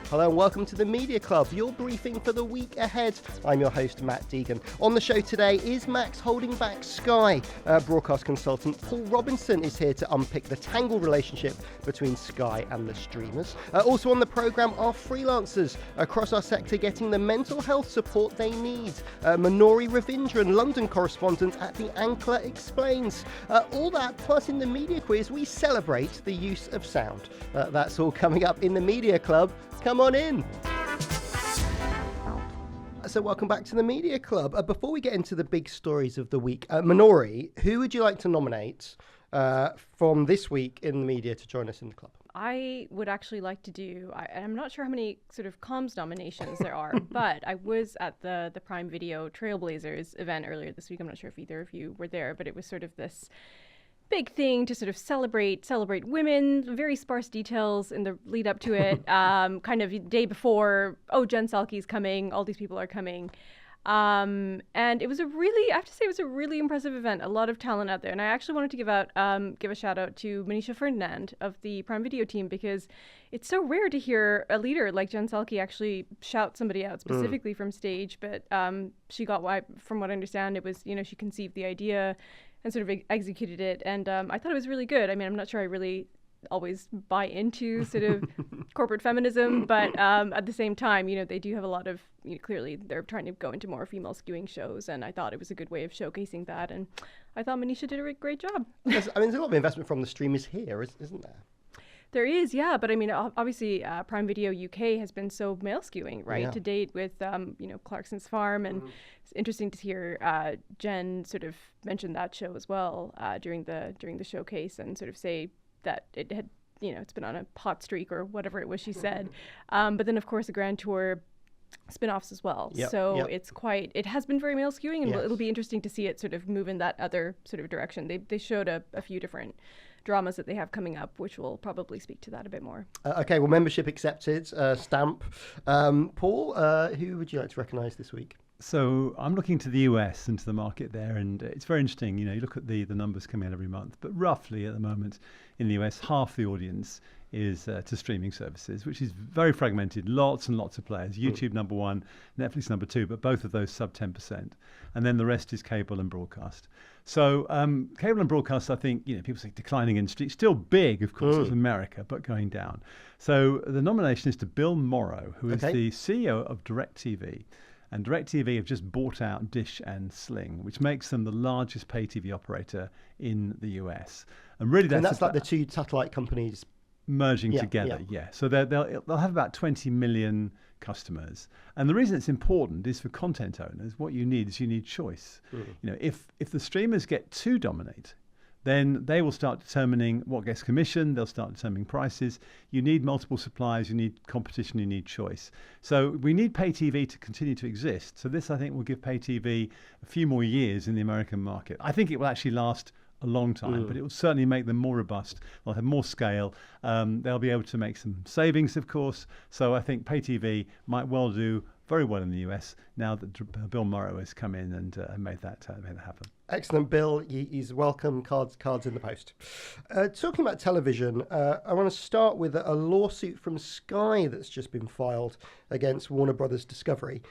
Hello and welcome to the Media Club, your briefing for the week ahead. I'm your host, Matt Deegan. On the show today, is Max holding back Sky? Broadcast consultant Paul Robinson is here to unpick the tangled relationship between Sky and the streamers. Also on the programme are freelancers across our sector getting the mental health support they need. Manori Ravindran, London correspondent at The Ankler, explains. All that plus in the media quiz, we celebrate the use of sound. That's all coming up in the Media Club. Come on in. So welcome back to the Media Club. Before we get into the big stories of the week, Manori, who would you like to nominate from this week in the media to join us in the club? I would actually like to do, I'm not sure how many sort of comms nominations there are, but I was at the Prime Video Trailblazers event earlier this week. I'm not sure if either of you were there, but it was sort of this big thing to sort of celebrate women, very sparse details in the lead up to it, kind of day before, Jen Psaki's coming, all these people are coming. And it was I have to say it was a really impressive event, a lot of talent out there. And I actually wanted to give a shout out to Manisha Ferdinand of the Prime Video team, because it's so rare to hear a leader like Jen Psaki actually shout somebody out specifically from stage. But she got from what I understand, it was, she conceived the idea and sort of executed it. And I thought it was really good. I mean, I'm not sure I really always buy into sort of corporate feminism, but at the same time, they do have a lot of, clearly they're trying to go into more female skewing shows, and I thought it was a good way of showcasing that, and I thought Manisha did a great job. There's a lot of investment from the streamers here, isn't there? There is, yeah, but I mean, obviously, Prime Video UK has been so male skewing, right, to date with, Clarkson's Farm, and it's interesting to hear Jen sort of mention that show as well during the showcase, and sort of say that it had, it's been on a hot streak or whatever it was she said. But then, of course, the Grand Tour spin-offs as well. It has been very male skewing, and it'll be interesting to see it sort of move in that other sort of direction. They showed a few different dramas that they have coming up, which will probably speak to that a bit more. Okay, well, membership accepted, stamp. Paul, who would you like to recognise this week? So I'm looking to the US and to the market there, and it's very interesting. You look at the numbers coming out every month, but roughly at the moment in the US, half the audience is to streaming services, which is very fragmented. Lots and lots of players. YouTube number one, Netflix number two, but both of those sub 10%. And then the rest is cable and broadcast. So cable and broadcast, I think, people say declining industry. It's still big, of course, it's America, but going down. So the nomination is to Bill Morrow, who is the CEO of DirecTV. And DirecTV have just bought out Dish and Sling, which makes them the largest pay TV operator in the US. And really, that's like the two satellite companies merging together. So they'll have about 20 million customers. And the reason it's important is for content owners. What you need is choice. If the streamers get to dominate, then they will start determining what gets commissioned. They'll start determining prices. You need multiple suppliers. You need competition. You need choice. So we need pay TV to continue to exist. So this, I think, will give pay TV a few more years in the American market. I think it will actually last a long time, but it will certainly make them more robust. They'll have more scale. They'll be able to make some savings, of course. So I think pay TV might well do very well in the US now that Bill Morrow has come in and made that happen. Excellent, Bill. He's welcome. Cards in the post. Talking about television, I want to start with a lawsuit from Sky that's just been filed against Warner Brothers Discovery.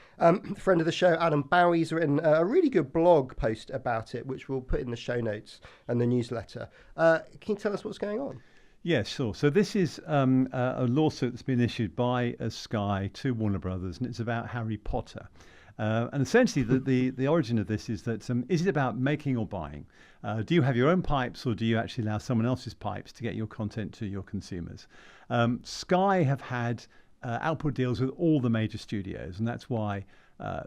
Friend of the show, Adam Bowie's written a really good blog post about it, which we'll put in the show notes and the newsletter. Can you tell us what's going on? Yeah, sure. So this is a lawsuit that's been issued by Sky to Warner Brothers, and it's about Harry Potter. And essentially, the origin of this is that is it about making or buying? Do you have your own pipes, or do you actually allow someone else's pipes to get your content to your consumers? Sky have had output deals with all the major studios, and that's why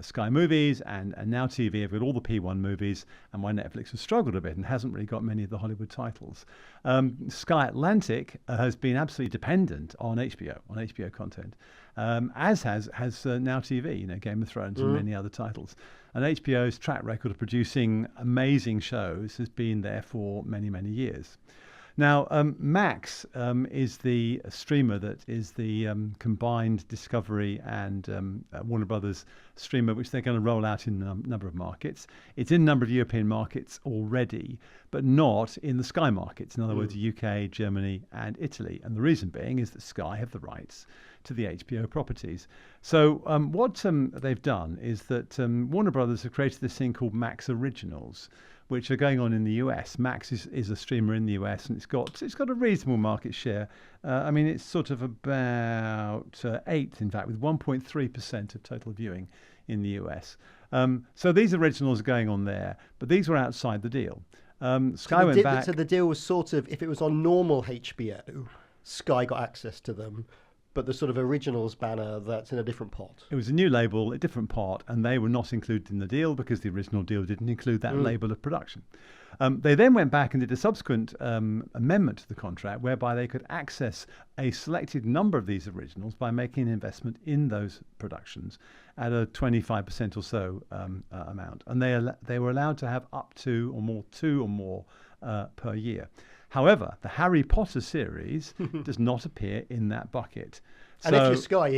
Sky Movies and Now TV have got all the P1 movies, and why Netflix has struggled a bit and hasn't really got many of the Hollywood titles. Sky Atlantic has been absolutely dependent on HBO content, as has Now TV, Game of Thrones and many other titles. And HBO's track record of producing amazing shows has been there for many, many years. Now, Max is the streamer that is the combined Discovery and Warner Brothers streamer, which they're going to roll out in a number of markets. It's in a number of European markets already, but not in the Sky markets. In other words, UK, Germany, and Italy. And the reason being is that Sky have the rights to the HBO properties. So what they've done is that Warner Brothers have created this thing called Max Originals, which are going on in the US. Max is a streamer in the US, and it's got a reasonable market share. I mean, it's sort of about eighth, in fact, with 1.3% of total viewing in the US. So these originals are going on there, but these were outside the deal. Sky went back. So the deal was sort of, if it was on normal HBO, Sky got access to them, but the sort of originals banner, that's in a different pot. It was a new label, a different pot, and they were not included in the deal because the original deal didn't include that label of production. They then went back and did a subsequent amendment to the contract whereby they could access a selected number of these originals by making an investment in those productions at a 25% or so amount. And they were allowed to have up to or more, two or more per year. However, the Harry Potter series does not appear in that bucket. And if you're Sky,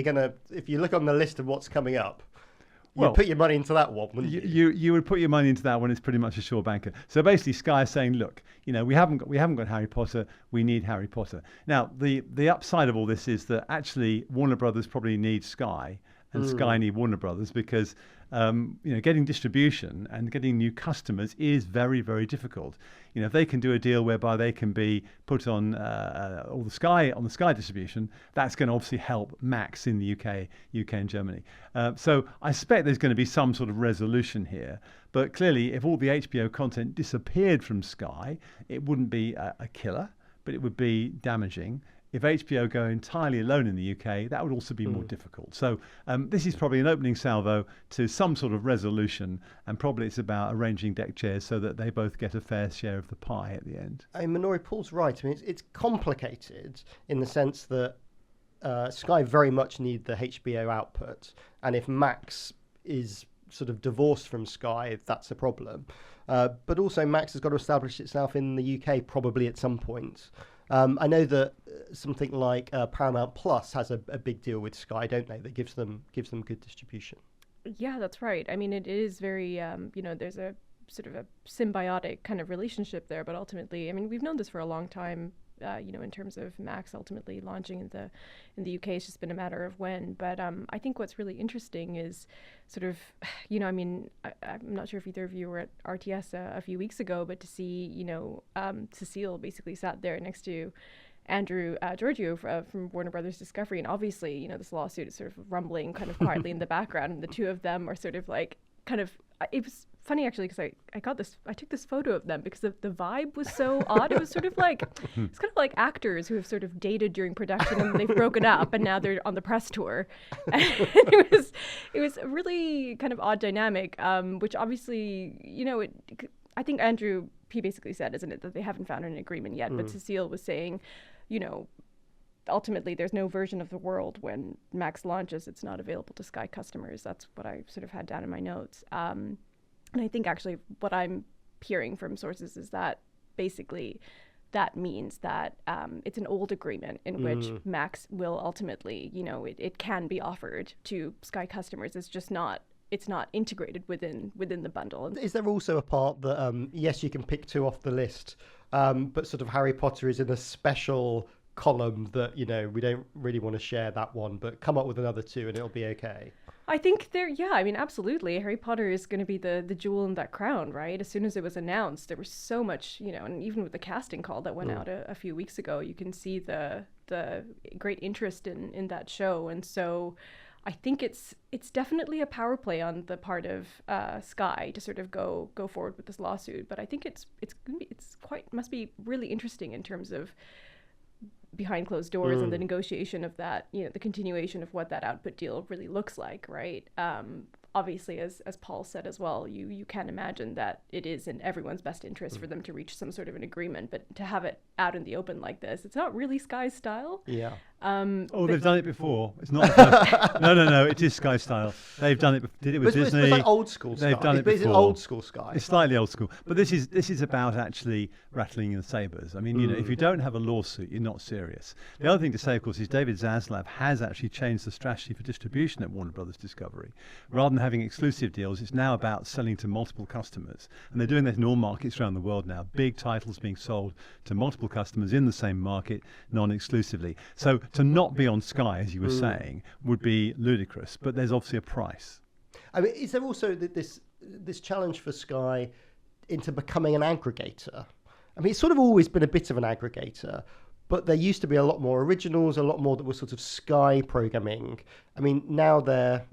if you look on the list of what's coming up, you'd put your money into that one, wouldn't you? You would put your money into that one. It's pretty much a sure banker. So basically, Sky is saying, look, we haven't got Harry Potter. We need Harry Potter. Now, the upside of all this is that actually Warner Brothers probably need Sky, and Sky need Warner Brothers because getting distribution and getting new customers is very, very difficult. If they can do a deal whereby they can be put on all the Sky distribution, that's going to obviously help Max in the UK and Germany. So I suspect there's going to be some sort of resolution here. But clearly, if all the HBO content disappeared from Sky, it wouldn't be a killer, but it would be damaging. If HBO go entirely alone in the UK, that would also be more difficult. So this is probably an opening salvo to some sort of resolution, and probably it's about arranging deck chairs so that they both get a fair share of the pie at the end. Manori, Paul's right. I mean, it's complicated in the sense that Sky very much need the HBO output, and if Max is sort of divorced from Sky, that's a problem. But also Max has got to establish itself in the UK probably at some point. I know that something like Paramount Plus has a big deal with Sky, don't they? That gives them good distribution. Yeah, that's right. I mean, it is very, there's a sort of a symbiotic kind of relationship there. But ultimately, I mean, we've known this for a long time. In terms of Max ultimately launching in the UK, it's just been a matter of when. But I think what's really interesting is sort of, I'm not sure if either of you were at RTS a few weeks ago, but to see, Cecile basically sat there next to Andrew Giorgio from Warner Brothers Discovery, and obviously, this lawsuit is sort of rumbling kind of quietly in the background, and the two of them are sort of like it was funny actually because I took this photo of them because the vibe was so odd. It was sort of like it's kind of like actors who have sort of dated during production and they've broken up and now they're on the press tour. And it was a really kind of odd dynamic, which obviously I think Andrew P basically said, isn't it, that they haven't found an agreement yet, but Cecile was saying, ultimately, there's no version of the world when Max launches. It's not available to Sky customers. That's what I sort of had down in my notes. And I think actually what I'm hearing from sources is that basically that means that it's an old agreement in which Max will ultimately, it can be offered to Sky customers. It's not integrated within the bundle. Is there also a part that, yes, you can pick two off the list, but sort of Harry Potter is in a special column that we don't really want to share that one, but come up with another two and it'll be okay? I think absolutely. Harry Potter is going to be the jewel in that crown, right? As soon as it was announced, there was so much, and even with the casting call that went out a few weeks ago, you can see the great interest in that show. And so I think it's definitely a power play on the part of Sky to sort of go forward with this lawsuit. But I think must be really interesting in terms of behind closed doors and the negotiation of that, the continuation of what that output deal really looks like, right? Obviously, as Paul said as well, you can imagine that it is in everyone's best interest for them to reach some sort of an agreement, but to have it out in the open like this, it's not really Sky's style. Yeah. They've done it before. It's not the first. No. It is Sky style. They've done it. Did it with Disney. It's like old school Sky. They've done it before. It's old school Sky. It's slightly old school, but this is about actually rattling the sabers. I mean, if you don't have a lawsuit, you're not serious. The other thing to say, of course, is David Zaslav has actually changed the strategy for distribution at Warner Brothers Discovery. Rather than having exclusive deals, it's now about selling to multiple customers, and they're doing that in all markets around the world now. Big titles being sold to multiple customers in the same market, non-exclusively. So to not be on Sky, as you were saying, would be ludicrous, but there's obviously a price. I mean, is there also this challenge for Sky into becoming an aggregator? I mean, it's sort of always been a bit of an aggregator, but there used to be a lot more originals, a lot more that was sort of Sky programming. I mean, now are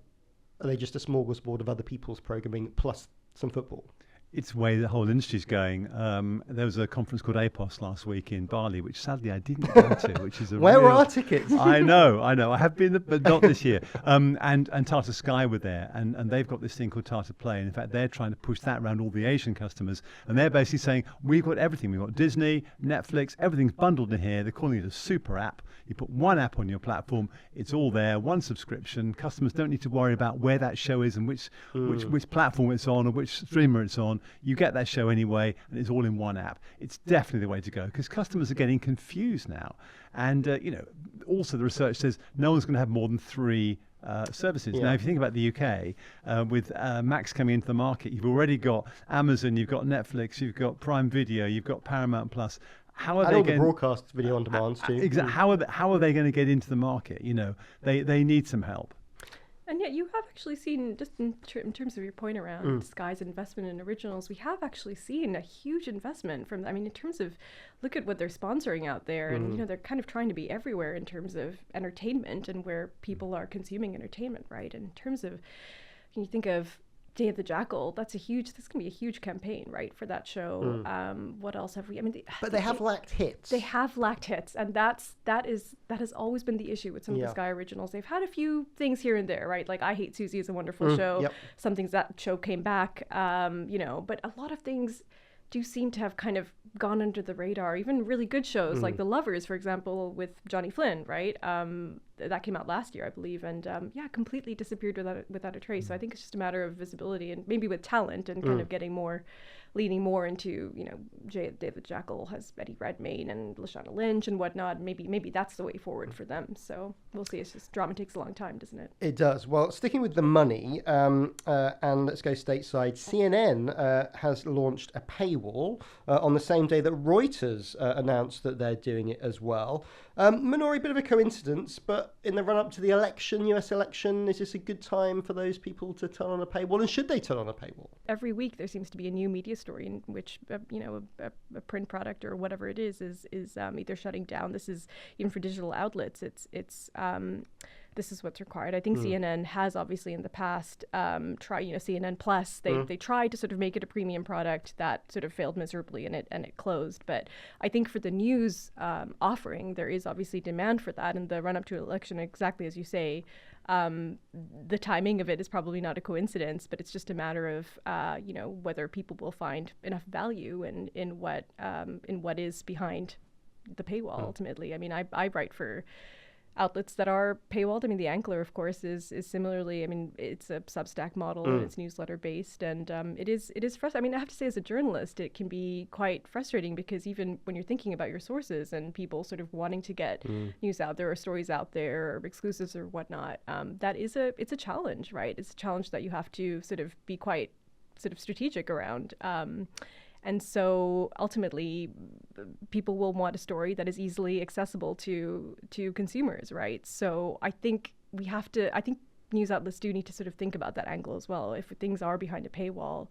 they just a smorgasbord of other people's programming plus some football? It's the way the whole industry's going. There was a conference called APOS last week in Bali, which sadly I didn't go to, which is Where were our tickets? I know. I have been, but not this year. And Tata Sky were there, and they've got this thing called Tata Play. And in fact, they're trying to push that around all the Asian customers. And they're basically saying, we've got everything. We've got Disney, Netflix, everything's bundled in here. They're calling it a super app. You put one app on your platform, it's all there, one subscription. Customers don't need to worry about where that show is and which platform it's on or which streamer it's on. You get that show anyway, and it's all in one app. It's definitely the way to go because customers are getting confused now. And, also the research says no one's going to have more than 3 services. Yeah. Now, if you think about the UK, with Max coming into the market, you've already got Amazon, you've got Netflix, you've got Prime Video, you've got Paramount Plus. How are and they all going the broadcast video on demands too? Exactly. How are they going to get into the market? They need some help. And yet you have actually seen, just in terms of your point around Sky's investment in originals, we have actually seen a huge investment from, in terms of, look at what they're sponsoring out there. And, they're kind of trying to be everywhere in terms of entertainment and where people are consuming entertainment, right? And in terms of, can you think of Day of the Jackal, this is going to be a huge campaign, right, for that show. What else have we? But they have lacked hits. They have lacked hits, and that has always been the issue with some of the Sky originals. They've had a few things here and there, right? Like I Hate Susie is a wonderful show. Yep. Some things that show came back, but a lot of things do seem to have kind of gone under the radar. Even really good shows like The Lovers, for example, with Johnny Flynn, right? That came out last year, I believe, and completely disappeared without a trace. So I think it's just a matter of visibility and maybe with talent and kind of leaning more into, David Jackal has Eddie Redmayne and Lashana Lynch and whatnot. Maybe that's the way forward for them. So we'll see. It's just drama takes a long time, doesn't it? It does. Well, sticking with the money, and let's go stateside. CNN has launched a paywall on the same day that Reuters announced that they're doing it as well. Manori, bit of a coincidence, but in the run-up to the US election, is this a good time for those people to turn on a paywall, and should they turn on a paywall? Every week there seems to be a new media story in which, a print product or whatever it is either shutting down. This is, even for digital outlets, this is what's required. I think CNN has obviously in the past tried, CNN Plus, they tried to sort of make it a premium product that sort of failed miserably and it closed. But I think for the news offering, there is obviously demand for that. In the run up to election, exactly as you say, the timing of it is probably not a coincidence, but it's just a matter of whether people will find enough value in what is behind the paywall ultimately. I write for outlets that are paywalled. The Ankler, of course, is similarly. It's a Substack model and it's newsletter based, and it is frustrating. I have to say, as a journalist, it can be quite frustrating because even when you're thinking about your sources and people sort of wanting to get news out there or stories out there or exclusives or whatnot, it's a challenge, right? It's a challenge that you have to sort of be quite sort of strategic around. And so ultimately, people will want a story that is easily accessible to consumers, right? So I think news outlets do need to sort of think about that angle as well. If things are behind a paywall,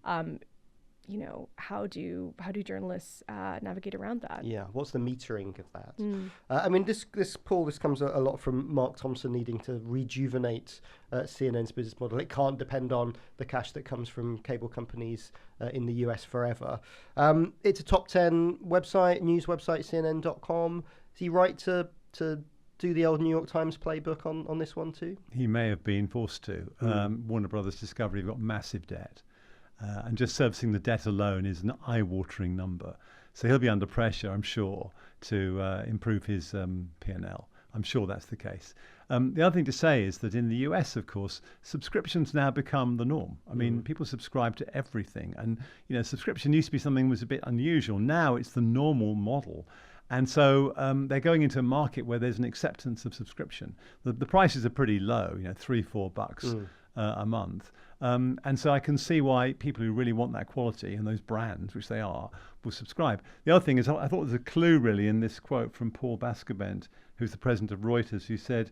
how do journalists navigate around that? Yeah, what's the metering of that? This Paul, this comes a lot from Mark Thompson needing to rejuvenate CNN's business model. It can't depend on the cash that comes from cable companies in the US forever. It's a top 10 website, news website, CNN.com. Is he right to do the old New York Times playbook on this one too? He may have been forced to. Warner Brothers Discovery have got massive debt. And just servicing the debt alone is an eye-watering number. So he'll be under pressure, I'm sure, to improve his P&L. I'm sure that's the case. The other thing to say is that in the US, of course, subscriptions now become the norm. I mean, people subscribe to everything. And, subscription used to be something that was a bit unusual. Now it's the normal model. And so they're going into a market where there's an acceptance of subscription. The prices are pretty low, $3-4 a month. And so I can see why people who really want that quality and those brands, which they are, will subscribe. The other thing is, I thought there was a clue really in this quote from Paul Bascobent, who's the president of Reuters, who said,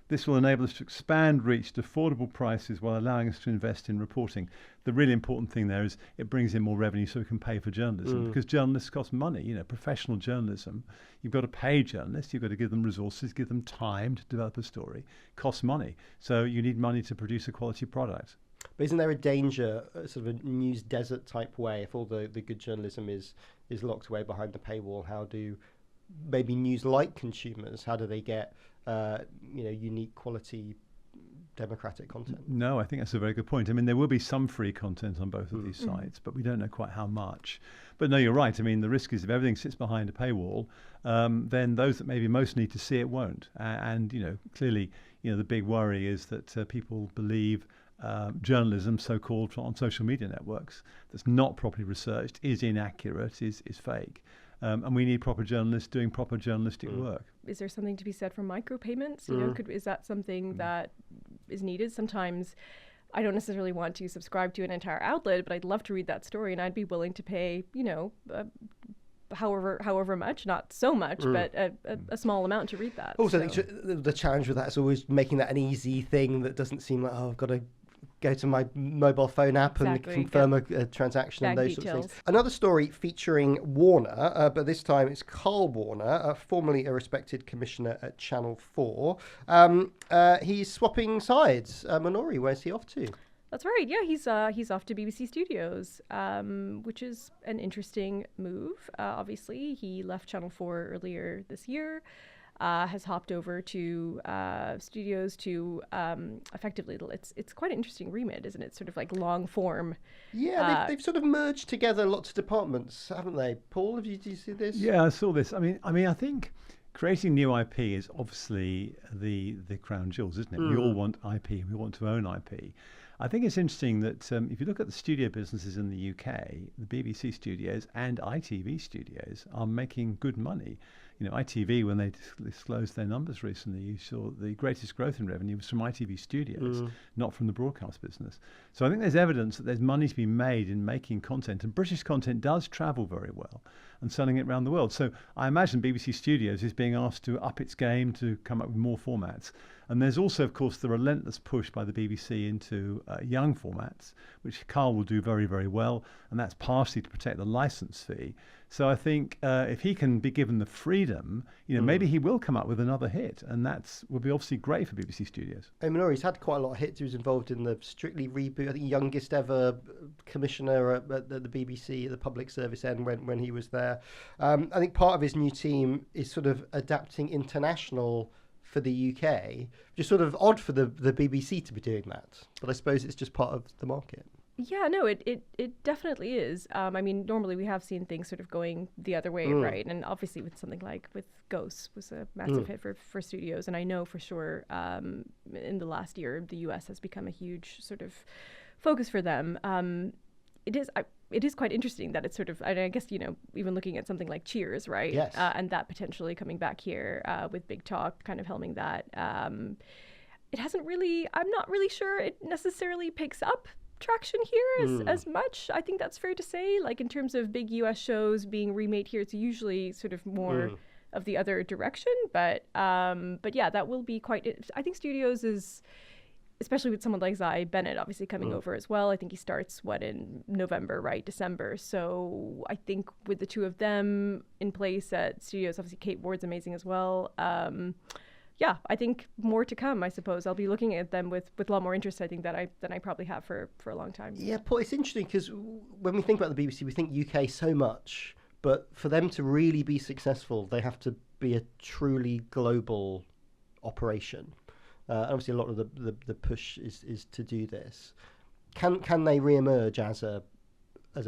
this will enable us to expand reach to affordable prices while allowing us to invest in reporting. The really important thing there is it brings in more revenue so we can pay for journalism, because journalists cost money. Professional journalism, you've got to pay journalists, you've got to give them resources, give them time to develop a story, costs money. So you need money to produce a quality product. But isn't there a danger, sort of a news desert type way, if all the good journalism is locked away behind the paywall? How do maybe news-like consumers, how do they get unique quality democratic content? No, I think that's a very good point. I mean, there will be some free content on both of these sites, but we don't know quite how much. But no, you're right. I mean, the risk is if everything sits behind a paywall, then those that maybe most need to see it won't. And clearly, the big worry is that people believe journalism, so-called on social media networks, that's not properly researched, is inaccurate, is fake. And we need proper journalists doing proper journalistic work. Is there something to be said for micropayments? Is that something that is needed? Sometimes I don't necessarily want to subscribe to an entire outlet, but I'd love to read that story, and I'd be willing to pay, however much, not so much, but a small amount to read that. Also, I think the challenge with that is always making that an easy thing that doesn't seem like, I've got to go to my mobile phone app and confirm a transaction and those sorts of things. Another story featuring Warner, but this time it's Karl Warner, formerly a respected commissioner at Channel 4. He's swapping sides. Manori, where's he off to? That's right. Yeah, he's off to BBC Studios, which is an interesting move. Obviously, he left Channel 4 earlier this year. Has hopped over to studios to effectively, it's quite an interesting remit, isn't it? Sort of like long form. Yeah, they've sort of merged together lots of departments, haven't they? Paul, did you see this? Yeah, I saw this. I mean, I think creating new IP is obviously the crown jewels, isn't it? We all want IP. We want to own IP. I think it's interesting that if you look at the studio businesses in the UK, the BBC studios and ITV studios are making good money. ITV, when they disclosed their numbers recently, you saw the greatest growth in revenue was from ITV studios, not from the broadcast business. So I think there's evidence that there's money to be made in making content, and British content does travel very well and selling it around the world. So I imagine BBC Studios is being asked to up its game to come up with more formats. And there's also, of course, the relentless push by the BBC into young formats, which Karl will do very, very well, and that's partially to protect the license fee. So I think if he can be given the freedom, maybe he will come up with another hit, and that would be obviously great for BBC Studios. Manori's had quite a lot of hits. He was involved in the Strictly reboot, I think youngest ever commissioner at the BBC, at the public service end when he was there. I think part of his new team is sort of adapting international for the UK, which is sort of odd for the BBC to be doing that. But I suppose it's just part of the market. Yeah, no, it definitely is. I mean, normally we have seen things sort of going the other way, right? And obviously with something like with Ghosts was a massive hit for studios. And I know for sure in the last year, the US has become a huge sort of focus for them. It is quite interesting that it's sort of, I guess, even looking at something like Cheers, right? Yes. And that potentially coming back here with Big Talk kind of helming that. It hasn't really, I'm not really sure it necessarily picks up traction here as much. I think that's fair to say. Like in terms of big US shows being remade here, it's usually sort of more of the other direction. But yeah, that will be quite, I think Studios is, especially with someone like Zai Bennett obviously coming over as well. I think he starts in November, right? December. So I think with the two of them in place at Studios, obviously Kate Ward's amazing as well. Yeah, I think more to come, I suppose. I'll be looking at them with a lot more interest, I think, than I probably have for a long time. Yeah, Paul, it's interesting because when we think about the BBC, we think UK so much, but for them to really be successful, they have to be a truly global operation. Obviously, a lot of the push is to do this. Can they re-emerge as a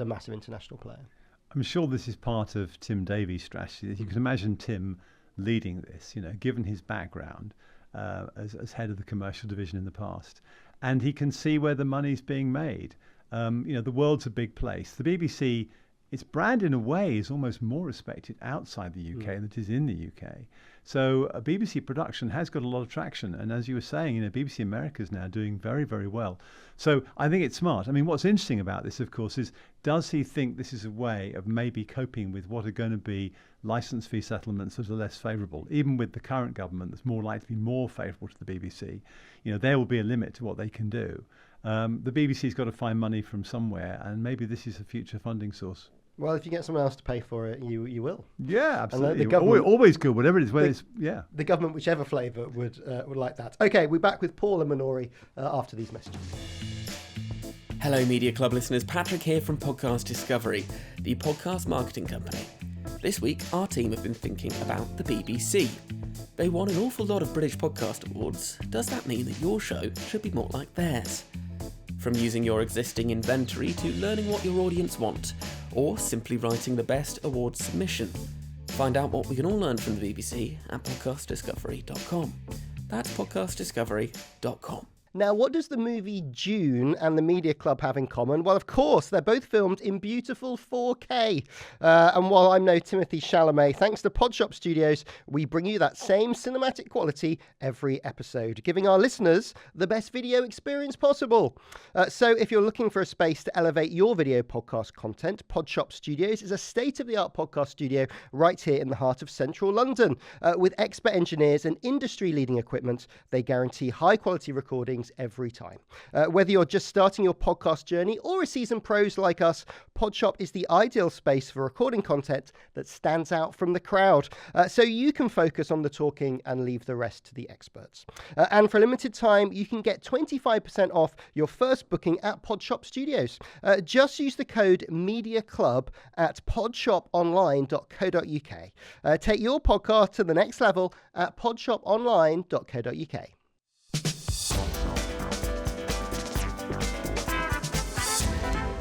massive international player? I'm sure this is part of Tim Davies' strategy. You can imagine Tim leading this, given his background as head of the commercial division in the past. And he can see where the money's being made. The world's a big place. The BBC, its brand in a way is almost more respected outside the UK than it is in the UK. So a BBC production has got a lot of traction. And as you were saying, BBC America is now doing very, very well. So I think it's smart. I mean, what's interesting about this, of course, is does he think this is a way of maybe coping with what are going to be license fee settlements that are less favourable? Even with the current government that's more likely to be more favourable to the BBC, there will be a limit to what they can do. The BBC's got to find money from somewhere, and maybe this is a future funding source. Well, if you get someone else to pay for it, you will. Yeah, absolutely. The government, always good, whatever it is. The government, whichever flavour, would like that. Okay, we're back with Paul and Manori after these messages. Hello, Media Club listeners. Patrick here from Podcast Discovery, the podcast marketing company. This week, our team have been thinking about the BBC. They won an awful lot of British Podcast Awards. Does that mean that your show should be more like theirs? From using your existing inventory to learning what your audience want, or simply writing the best award submission. Find out what we can all learn from the BBC at podcastdiscovery.com. That's podcastdiscovery.com. Now, what does the movie Dune and the Media Club have in common? Well, of course, they're both filmed in beautiful 4K. And while I'm no Timothée Chalamet, thanks to Podshop Studios, we bring you that same cinematic quality every episode, giving our listeners the best video experience possible. So if you're looking for a space to elevate your video podcast content, Podshop Studios is a state-of-the-art podcast studio right here in the heart of central London. With expert engineers and industry-leading equipment, they guarantee high-quality recordings every time. Whether you're just starting your podcast journey or a seasoned pros like us, Podshop is the ideal space for recording content that stands out from the crowd, so you can focus on the talking and leave the rest to the experts. And for a limited time, you can get 25% off your first booking at Podshop Studios. Just use the code MEDIACLUB at podshoponline.co.uk. Take your podcast to the next level at podshoponline.co.uk.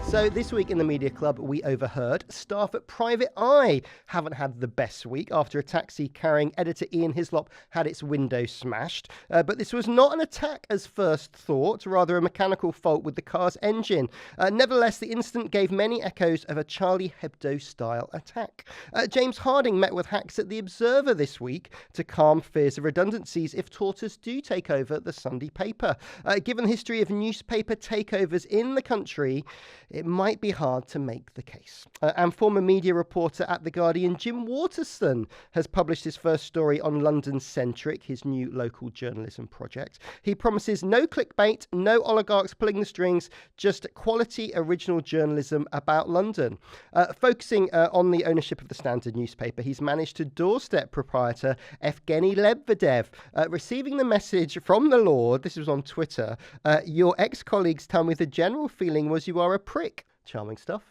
So this week in the Media Club, we overheard staff at Private Eye haven't had the best week after a taxi carrying editor Ian Hislop had its window smashed. But this was not an attack as first thought, rather a mechanical fault with the car's engine. Nevertheless, the incident gave many echoes of a Charlie Hebdo-style attack. James Harding met with hacks at The Observer this week to calm fears of redundancies if Tortoise do take over the Sunday paper. Given the history of newspaper takeovers in the country, it might be hard to make the case. And former media reporter at The Guardian, Jim Waterston, has published his first story on London Centric, his new local journalism project. He promises no clickbait, no oligarchs pulling the strings, just quality original journalism about London. Focusing on the ownership of the Standard newspaper, he's managed to doorstep proprietor Evgeny Lebedev, receiving the message from the Lord, this was on Twitter, your ex-colleagues tell me the general feeling was you are a prick. Charming stuff.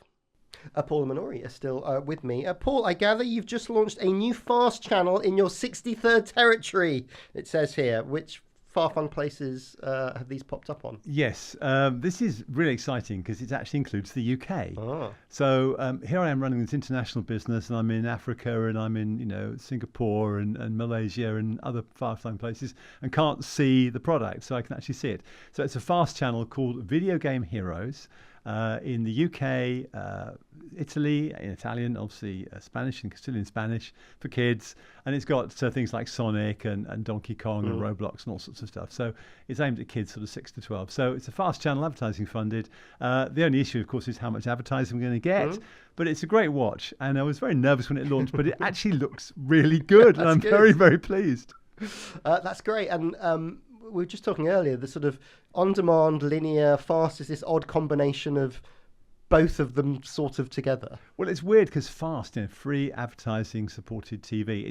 Paul and Manori are still with me. Paul, I gather you've just launched a new fast channel in your 63rd territory, it says here. Which far-flung places have these popped up on? Yes, this is really exciting because it actually includes the UK. Oh. So here I am running this international business, and I'm in Africa, and I'm in Singapore and Malaysia and other far-flung places, and can't see the product, so I can actually see it. So it's a fast channel called Video Game Heroes. In the UK, Italy, in Italian, obviously Spanish and Castilian Spanish for kids. And it's got things like Sonic and Donkey Kong and Roblox and all sorts of stuff. So it's aimed at kids sort of 6 to 12. So it's a fast channel, advertising funded. The only issue, of course, is how much advertising we're going to get. But it's a great watch. And I was very nervous when it launched, but it actually looks really good. And I'm very, very pleased. That's great. And we were just talking earlier, the sort of on-demand, linear, fast is this odd combination of both of them sort of together. Well, it's weird because fast, free advertising supported TV.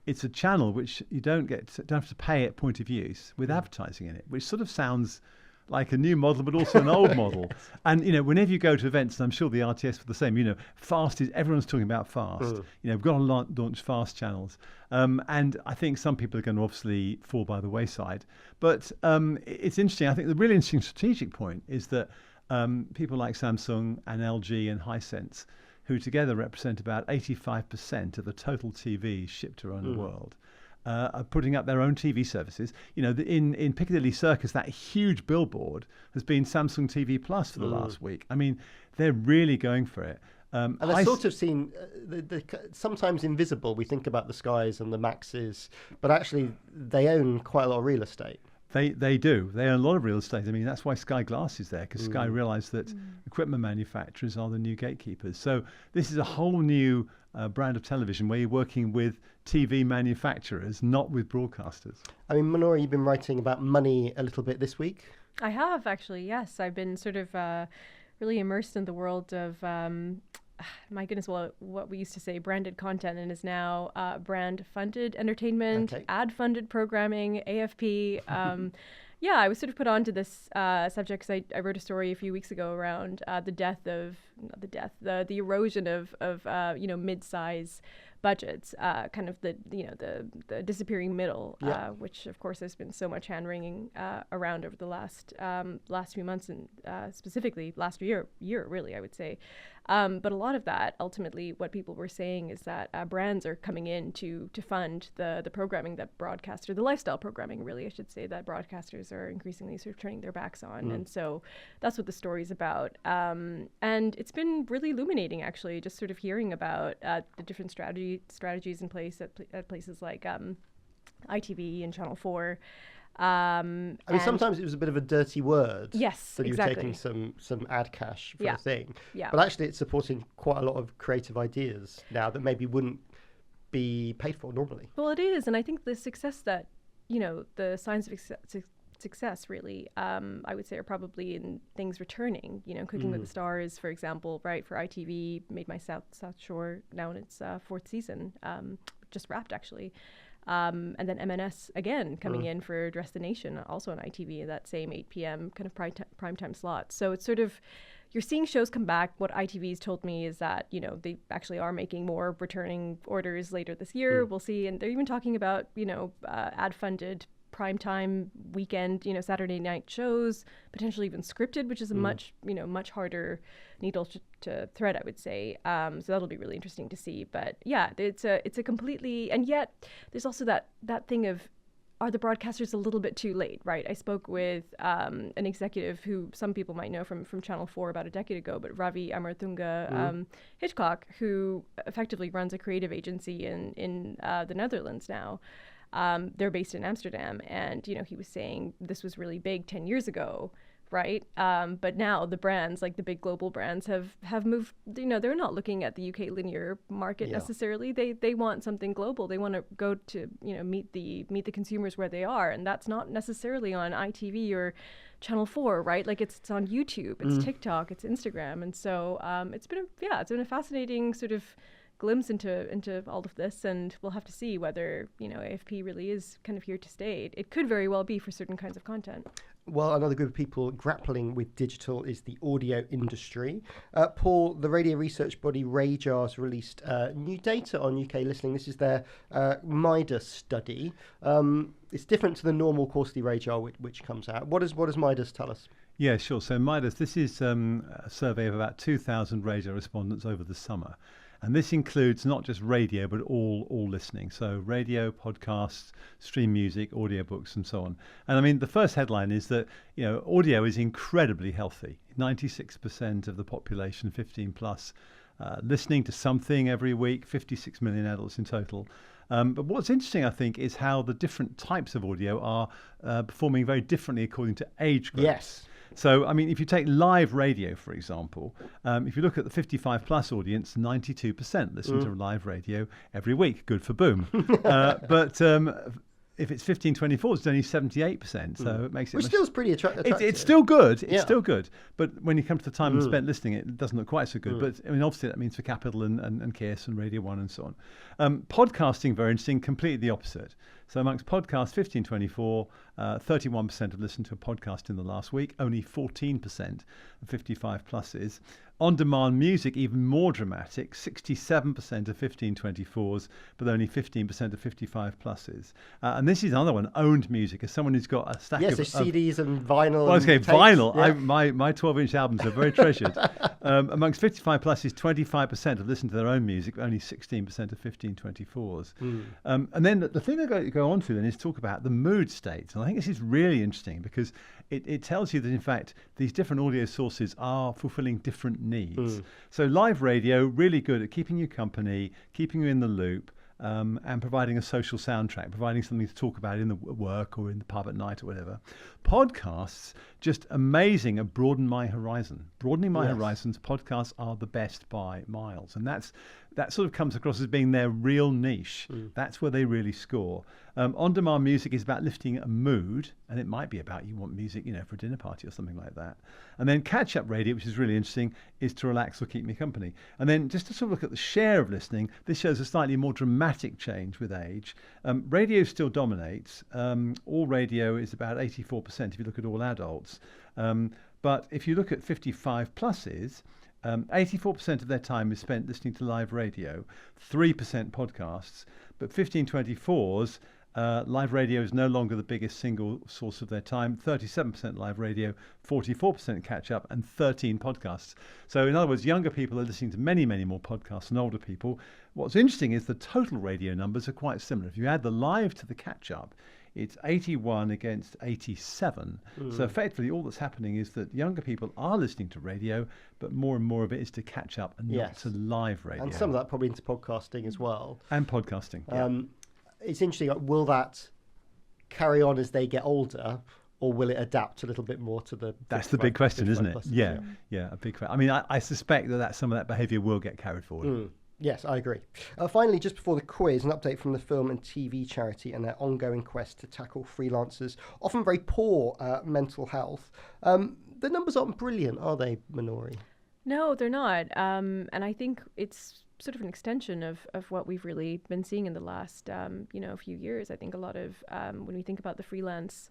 It's a channel which you don't have to pay at point of use with advertising in it, which sort of sounds like a new model, but also an old model. Yes. And, whenever you go to events, and I'm sure the RTS for the same, fast is, everyone's talking about fast. We've got to launch fast channels. And I think some people are going to obviously fall by the wayside. But it's interesting. I think the really interesting strategic point is that people like Samsung and LG and Hisense, who together represent about 85% of the total TVs shipped around the world, are putting up their own TV services. You know, in Piccadilly Circus, that huge billboard has been Samsung TV Plus for the last week. I mean, they're really going for it. And I've sort of seen sometimes invisible. We think about the Skys and the Maxes, but actually they own quite a lot of real estate. They do. They own a lot of real estate. I mean, that's why Sky Glass is there, because Sky realised that equipment manufacturers are the new gatekeepers. So this is a whole new brand of television where you're working with TV manufacturers, not with broadcasters. I mean, Manori, you've been writing about money a little bit this week. I have, actually, yes. I've been sort of really immersed in the world of my goodness, well, what we used to say branded content, and is now brand-funded entertainment, ad-funded programming, AFP. Yeah, I was sort of put onto this subject because I wrote a story a few weeks ago around the erosion of mid-size budgets, kind of the disappearing middle, which of course there's been so much hand-wringing around over the last few months, and specifically last year really, I would say. But a lot of that, ultimately, what people were saying is that brands are coming in to fund the programming that the lifestyle programming, really, I should say, that broadcasters are increasingly sort of turning their backs on. And so that's what the story's about. And it's been really illuminating, actually, just sort of hearing about the different strategies in place at places like ITV and Channel 4. I mean, sometimes it was a bit of a dirty word. Yes, that exactly. You were taking some ad cash for a thing. Yeah. But actually, it's supporting quite a lot of creative ideas now that maybe wouldn't be paid for normally. Well, it is, and I think the success that the signs of success really, I would say, are probably in things returning. Cooking with the Stars, for example, right, for ITV, made my South Shore now in its fourth season, just wrapped actually. And then MNS again coming in for Dress the Nation, also on ITV, that same 8 p.m. kind of primetime slot. So it's sort of, you're seeing shows come back. What ITV's told me is that, they actually are making more returning orders later this year. We'll see. And they're even talking about, ad-funded primetime weekend, Saturday night shows, potentially even scripted, which is a much harder needle to thread, I would say. So that'll be really interesting to see. But yeah, it's a completely, and yet there's also that thing of, are the broadcasters a little bit too late, right? I spoke with an executive who some people might know from Channel 4 about a decade ago, but Ravi Amartunga Hitchcock, who effectively runs a creative agency in the Netherlands now. They're based in Amsterdam, and he was saying this was really big 10 years ago, right? But now the brands, like the big global brands, have moved. They're not looking at the UK linear market necessarily. They want something global. They want to go to meet the consumers where they are, and that's not necessarily on ITV or Channel 4, right? Like it's on YouTube, it's TikTok, it's Instagram, and so it's been a fascinating sort of glimpse into all of this, and we'll have to see whether AFP really is kind of here to stay. It could very well be for certain kinds of content. Well, another group of people grappling with digital is the audio industry. Paul, the radio research body RAJAR's released new data on UK listening. This is their MIDAS study. It's different to the normal quarterly RAJAR which comes out. What does MIDAS tell us? Yeah, sure. So MIDAS, this is a survey of about 2,000 RAJAR respondents over the summer. And this includes not just radio, but all listening. So radio, podcasts, stream music, audiobooks, and so on. And I mean, the first headline is that, audio is incredibly healthy. 96% of the population, 15 plus, listening to something every week, 56 million adults in total. But what's interesting, I think, is how the different types of audio are performing very differently according to age groups. Yes. So, I mean, if you take live radio, for example, if you look at the 55 plus audience, 92% listen to live radio every week. Good for Boom. But if it's 15-24, it's only 78%. So it makes it... Which still is pretty attractive. It's still good. It's still good. But when you come to the time spent listening, it doesn't look quite so good. But, I mean, obviously that means for Capital and KS and Radio 1 and so on. Podcasting, very interesting, completely the opposite. So amongst podcasts, 15-24, 31% have listened to a podcast in the last week, only 14% of 55 pluses. On-demand music, even more dramatic, 67% of 15-24s, but only 15% of 55 pluses. And this is another one, owned music, as someone who's got a stack of CDs and vinyl. Well, okay, vinyl. Yeah. My 12-inch albums are very treasured. Amongst 55 pluses, 25% have listened to their own music, but only 16% of 15-24s. And then the thing they go on to then is talk about the mood states. And I think this is really interesting because it tells you that, in fact, these different audio sources are fulfilling different needs. So live radio, really good at keeping you company, keeping you in the loop, and providing a social soundtrack, providing something to talk about in the work or in the pub at night or whatever. Podcasts, just amazing at broadening my horizons. Podcasts are the best by miles. And that sort of comes across as being their real niche. That's where they really score. On-demand music is about lifting a mood, and it might be about you want music, for a dinner party or something like that. And then catch-up radio, which is really interesting, is to relax or keep me company. And then just to sort of look at the share of listening, this shows a slightly more dramatic change with age. Radio still dominates. All radio is about 84% if you look at all adults. But if you look at 55 pluses, 84% of their time is spent listening to live radio, 3% podcasts, but 15-24s, live radio is no longer the biggest single source of their time, 37% live radio, 44% catch up, and 13 podcasts. So in other words, younger people are listening to many, many more podcasts than older people. What's interesting is the total radio numbers are quite similar. If you add the live to the catch up, it's 81 against 87. So effectively, all that's happening is that younger people are listening to radio, but more and more of it is to catch up and not to live radio. And some of that probably into podcasting as well. And podcasting, It's interesting, will that carry on as they get older, or will it adapt a little bit more to the... That's the big question, isn't it? Pluses? Yeah, a big question. I mean, I suspect that some of that behaviour will get carried forward. Yes, I agree. Finally, just before the quiz, an update from the film and TV charity and their ongoing quest to tackle freelancers' often very poor mental health. The numbers aren't brilliant, are they, Manori? No, they're not. And I think it's sort of an extension of what we've really been seeing in the last, few years. I think a lot of, when we think about the freelance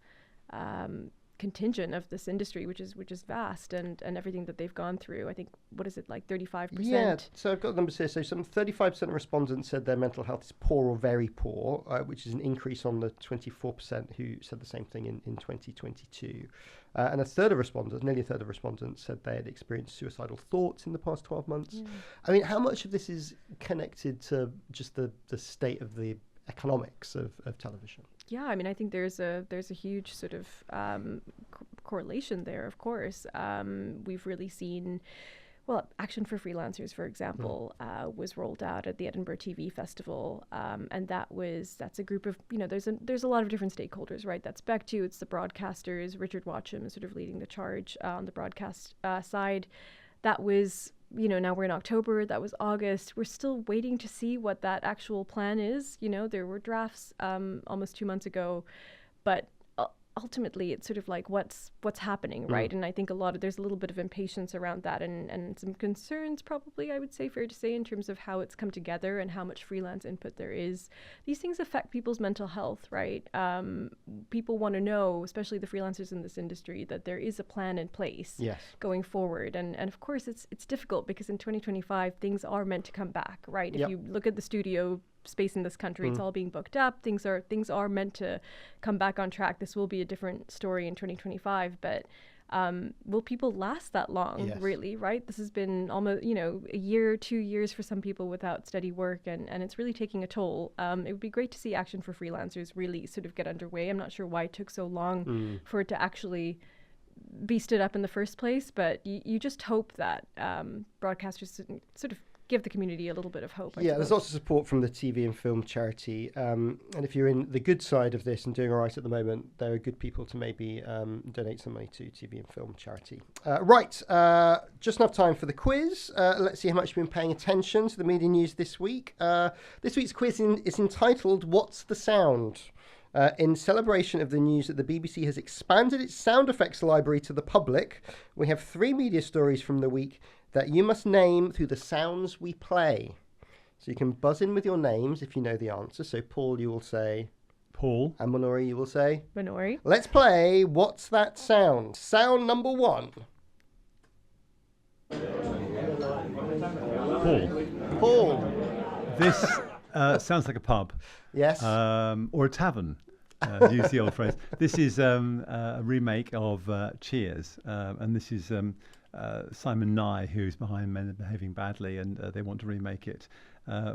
contingent of this industry, which is vast, and everything that they've gone through, I think, what is it, like 35%? Yeah, so I've got the numbers here. So some 35% of respondents said their mental health is poor or very poor, which is an increase on the 24% who said the same thing in 2022. And nearly a third of respondents said they had experienced suicidal thoughts in the past 12 months. I mean, how much of this is connected to just the state of the economics of television? Yeah, I mean, I think there's a huge sort of correlation there, of course. We've really seen, Action for Freelancers, for example, was rolled out at the Edinburgh TV Festival, and that's a group of, there's a lot of different stakeholders, right? That's Bectu, it's the broadcasters. Richard Watcham is sort of leading the charge on the broadcast side. That was, now we're in October, that was August. We're still waiting to see what that actual plan is. There were drafts almost 2 months ago, but ultimately it's sort of like what's happening, right? And I think there's a little bit of impatience around that, and some concerns, probably, I would say, fair to say, in terms of how it's come together and how much freelance input there is. These things affect people's mental health, right? People want to know, especially the freelancers in this industry, that there is a plan in place going forward. And of course it's difficult because in 2025 things are meant to come back, right? If you look at the studio space in this country, it's all being booked up. Things are meant to come back on track. This will be a different story in 2025, but will people last that long, really, right? This has been almost, a year, 2 years for some people without steady work, and it's really taking a toll. It would be great to see Action for Freelancers really sort of get underway. I'm not sure why it took so long for it to actually be stood up in the first place, but you just hope that broadcasters sort of give the community a little bit of hope. There's lots of support from the TV and film charity. And if you're in the good side of this and doing all right at the moment, there are good people to maybe donate some money to TV and film charity. Just enough time for the quiz. Let's see how much you've been paying attention to the media news this week. This week's quiz is entitled, What's the Sound? In celebration of the news that the BBC has expanded its sound effects library to the public, we have 3 media stories from the week that you must name through the sounds we play. So you can buzz in with your names if you know the answer. So Paul, you will say Paul. And Manori, you will say? Manori. Let's play What's That Sound? Sound number 1. Paul. This sounds like a pub. Yes. Or a tavern. To use the old phrase. This is a remake of Cheers, and this is Simon Nye, who's behind Men Behaving Badly, and they want to remake it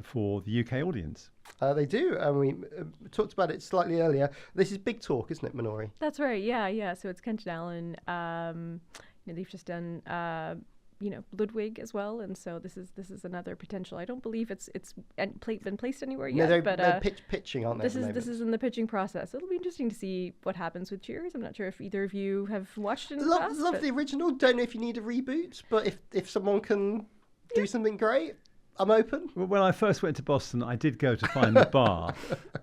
for the UK audience. They do, and we talked about it slightly earlier. This is Big Talk, isn't it, Manori? That's right. Yeah. So it's Kent and Allen. They've just done Ludwig as well, and so this is another potential. I don't believe it's been placed anywhere yet. No, but they're pitching, aren't they? This is in the pitching process. It'll be interesting to see what happens with Cheers. I'm not sure if either of you have watched it in the past. Love the original. Don't know if you need a reboot, but if someone can do something great, I'm open. Well, when I first went to Boston, I did go to find the bar.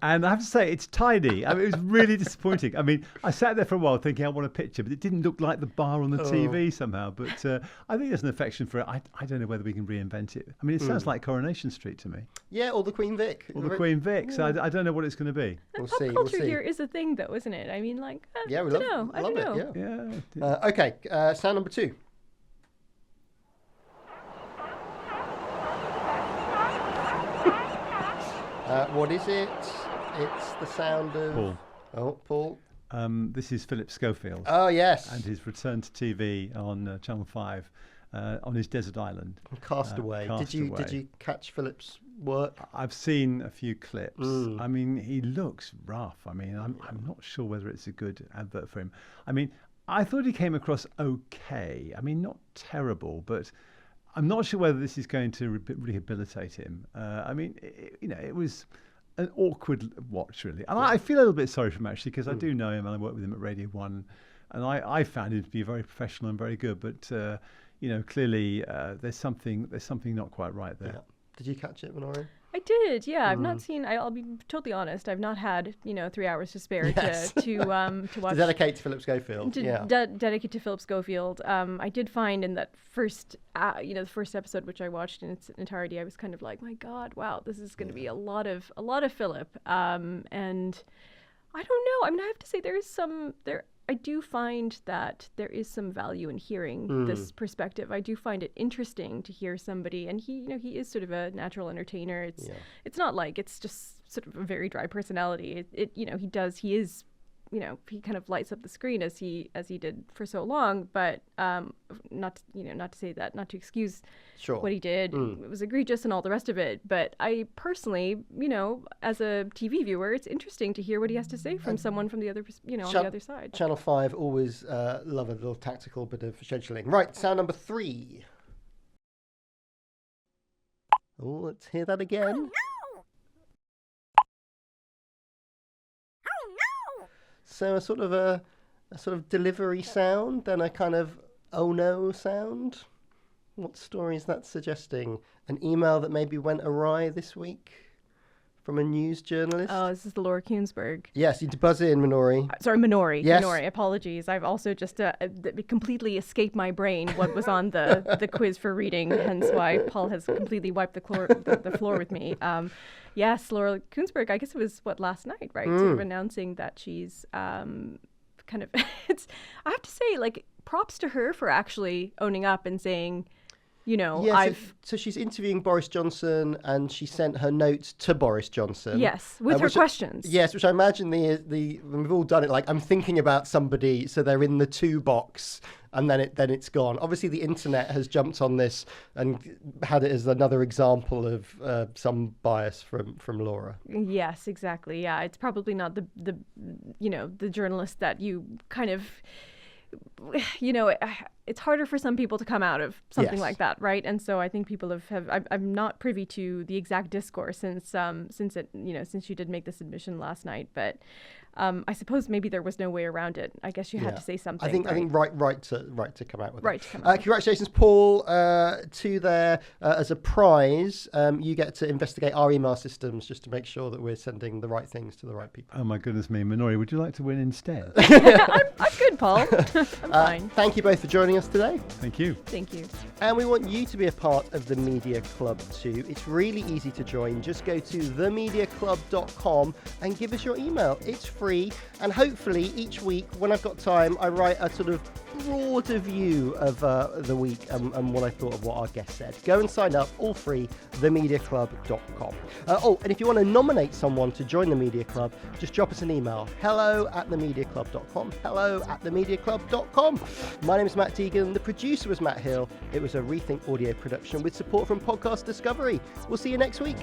And I have to say, it's tiny. I mean, it was really disappointing. I mean, I sat there for a while thinking I want a picture, but it didn't look like the bar on the TV somehow. But I think there's an affection for it. I don't know whether we can reinvent it. I mean, it sounds like Coronation Street to me. Yeah, or the Queen Vic. Or the Queen Vic. So I don't know what it's going to be. Pop culture here is a thing, though, isn't it? I mean, like, yeah, we love it. Yeah. Okay, sound number 2. What is it? It's the sound of... Paul. Oh, Paul. This is Philip Schofield. Oh, yes. And his return to TV on Channel 5 on his desert island. Castaway. Castaway. Did you catch Philip's work? I've seen a few clips. I mean, he looks rough. I mean, I'm not sure whether it's a good advert for him. I mean, I thought he came across okay. I mean, not terrible, but... I'm not sure whether this is going to rehabilitate him. I mean, it was an awkward watch, really. And I feel a little bit sorry for him, actually, because I do know him and I worked with him at Radio 1. And I found him to be very professional and very good. But, clearly there's something not quite right there. Yeah. Did you catch it, Manori? I did, yeah. I've not seen. I'll be totally honest. I've not had 3 hours to spare to watch. To dedicate to Philip Schofield. Dedicate to Philip Schofield. I did find in that first, the first episode, which I watched in its entirety, I was kind of like, my God, wow, this is going to be a lot of Philip. And I don't know. I mean, I have to say I do find that there is some value in hearing this perspective. I do find it interesting to hear somebody, and he is sort of a natural entertainer. It's not like it's just sort of a very dry personality. He kind of lights up the screen as he did for so long, but not to say that, not to excuse what he did. It was egregious and all the rest of it. But I personally, as a TV viewer, it's interesting to hear what he has to say from someone from the other, on the other side. Channel 5 always love a little tactical bit of scheduling. Right, sound number 3. Oh, let's hear that again. So a sort of delivery sound, then a kind of oh no sound. What story is that suggesting? An email that maybe went awry this week from a news journalist? Oh, this is Laura Kuensberg. Yes, you buzz in, Manori. Sorry, Manori. Yes. Manori, apologies. I've also just completely escaped my brain what was on the quiz for reading, hence why Paul has completely wiped the floor with me. Yes, Laura Kuensberg, I guess it was, last night, right? Sort of announcing that she's kind of, I have to say, props to her for actually owning up and saying, so she's interviewing Boris Johnson, and she sent her notes to Boris Johnson. Yes, with her questions. Yes, which I imagine we've all done it. Like, I'm thinking about somebody, so they're in the to box, and then it's gone. Obviously, the internet has jumped on this and had it as another example of some bias from Laura. Yes, exactly. Yeah, it's probably not the journalist that you kind of. It's harder for some people to come out of something like that, right? And so I think people I'm not privy to the exact discourse since you did make this admission last night, but I suppose maybe there was no way around it. I guess you had to say something. I think right to come out with right it. to come out. Congratulations, Paul, to there as a prize. You get to investigate our email systems just to make sure that we're sending the right things to the right people. Oh my goodness me, Manori, would you like to win instead? I'm good, Paul. I'm fine. Thank you both for joining us today. Thank you. Thank you. And we want you to be a part of the Media Club too. It's really easy to join. Just go to themediaclub.com and give us your email. It's free, and hopefully each week when I've got time I write a sort of broader view of the week and what I thought of what our guest said. Go and sign up, all free, themediaclub.com. And if you want to nominate someone to join the Media Club, just drop us an email, hello@themediaclub.com, hello@themediaclub.com. My name is Matt Deegan, the producer was Matt Hill. It was a Rethink audio production with support from Podcast Discovery. We'll see you next week.